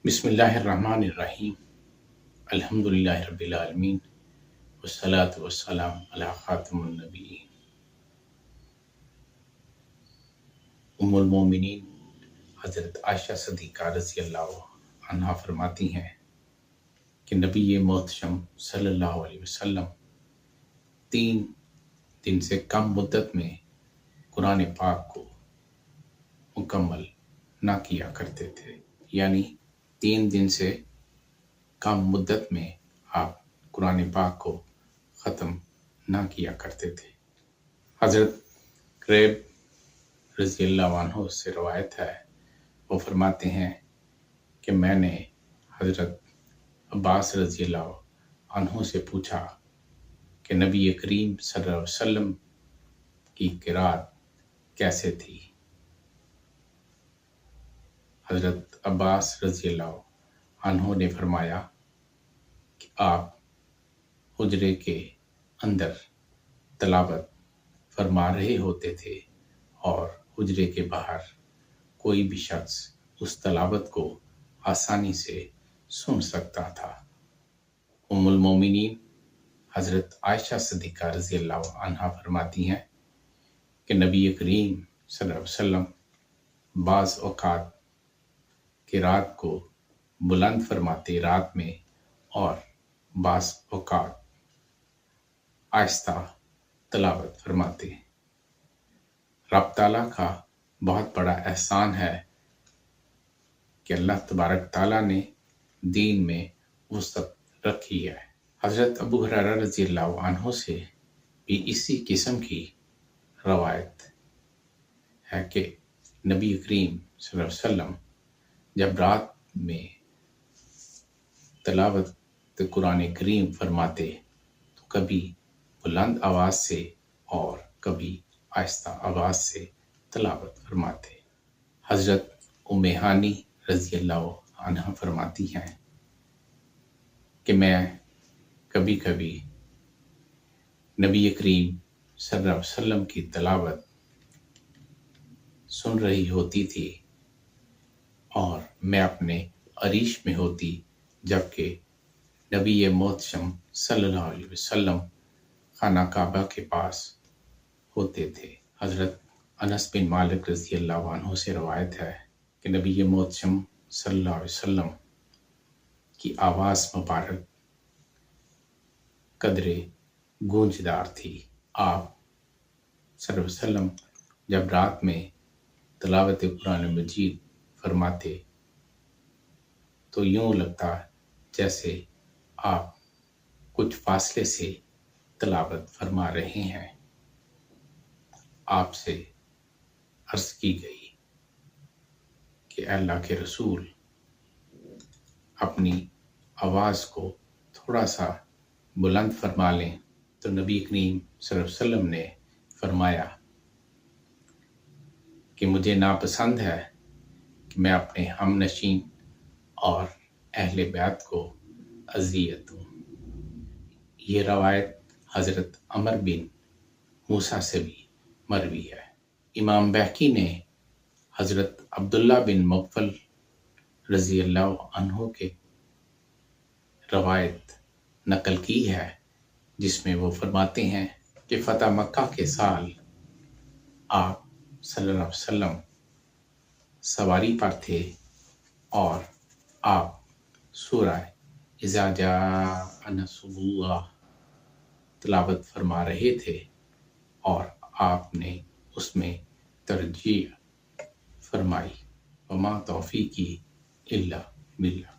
بسم اللہ الرحمن الرحیم الحمدللہ رب العالمین والصلاة والسلام علی خاتم النبیین۔ ام المومنین حضرت عائشہ صدیقہ رضی اللہ عنہا فرماتی ہیں کہ نبی محتشم صلی اللہ علیہ وسلم 3 دن سے کم مدت میں قرآن پاک کو مکمل نہ کیا کرتے تھے، یعنی 3 دن سے کم مدت میں آپ قرآن پاک کو ختم نہ کیا کرتے تھے۔ حضرت قریب رضی اللہ عنہ سے روایت ہے، وہ فرماتے ہیں کہ میں نے حضرت عباس رضی اللہ عنہ سے پوچھا کہ نبی کریم صلی اللہ علیہ وسلم کی قرات کیسے تھی۔ حضرت عباس رضی اللہ عنہ نے فرمایا کہ آپ حجرے کے اندر تلاوت فرما رہے ہوتے تھے اور حجرے کے باہر کوئی بھی شخص اس تلاوت کو آسانی سے سن سکتا تھا۔ ام المومنین حضرت عائشہ صدیقہ رضی اللہ عنہا فرماتی ہیں کہ نبی کریم صلی اللہ علیہ وسلم بعض اوقات قرات کو بلند فرماتے رات میں اور بعض اوقات آہستہ تلاوت فرماتے۔ رب تعالیٰ کا بہت بڑا احسان ہے کہ اللہ تبارک تعالیٰ نے دین میں وسعت رکھی ہے۔ حضرت ابو ہریرہ رضی اللہ عنہ سے بھی اسی قسم کی روایت ہے کہ نبی کریم صلی اللہ علیہ وسلم جب رات میں تلاوت قرآن کریم فرماتے تو کبھی بلند آواز سے اور کبھی آہستہ آواز سے تلاوت فرماتے۔ حضرت ام ہانی رضی اللہ عنہا فرماتی ہیں کہ میں کبھی کبھی نبی کریم صلی اللہ علیہ وسلم کی تلاوت سن رہی ہوتی تھی اور میں اپنے عریش میں ہوتی، جبکہ نبی محتشم صلی اللہ علیہ وسلم خانہ کعبہ کے پاس ہوتے تھے۔ حضرت انس بن مالک رضی اللہ عنہ سے روایت ہے کہ نبی محتشم صلی اللہ علیہ وسلم کی آواز مبارک قدرے گونجدار تھی۔ آپ صلی اللہ علیہ وسلم جب رات میں تلاوت قرآن مجید فرماتے تو یوں لگتا جیسے آپ کچھ فاصلے سے تلاوت فرما رہے ہیں۔ آپ سے عرض کی گئی کہ اے اللہ کے رسول، اپنی آواز کو تھوڑا سا بلند فرما لیں، تو نبی کریم صلی اللہ علیہ وسلم نے فرمایا کہ مجھے ناپسند ہے کہ میں اپنے ہم نشین اور اہل بیت کو اذیت دوں۔ یہ روایت حضرت عمر بن موسیٰ سے بھی مروی ہے۔ امام بہقی نے حضرت عبداللہ بن مغفل رضی اللہ عنہ کے روایت نقل کی ہے، جس میں وہ فرماتے ہیں کہ فتح مکہ کے سال آپ صلی اللہ علیہ وسلم سواری پر تھے اور آپ سورہ اذا جاء نصر اللہ تلاوت فرما رہے تھے اور آپ نے اس میں ترجیح فرمائی، وما توفیقی الا باللہ۔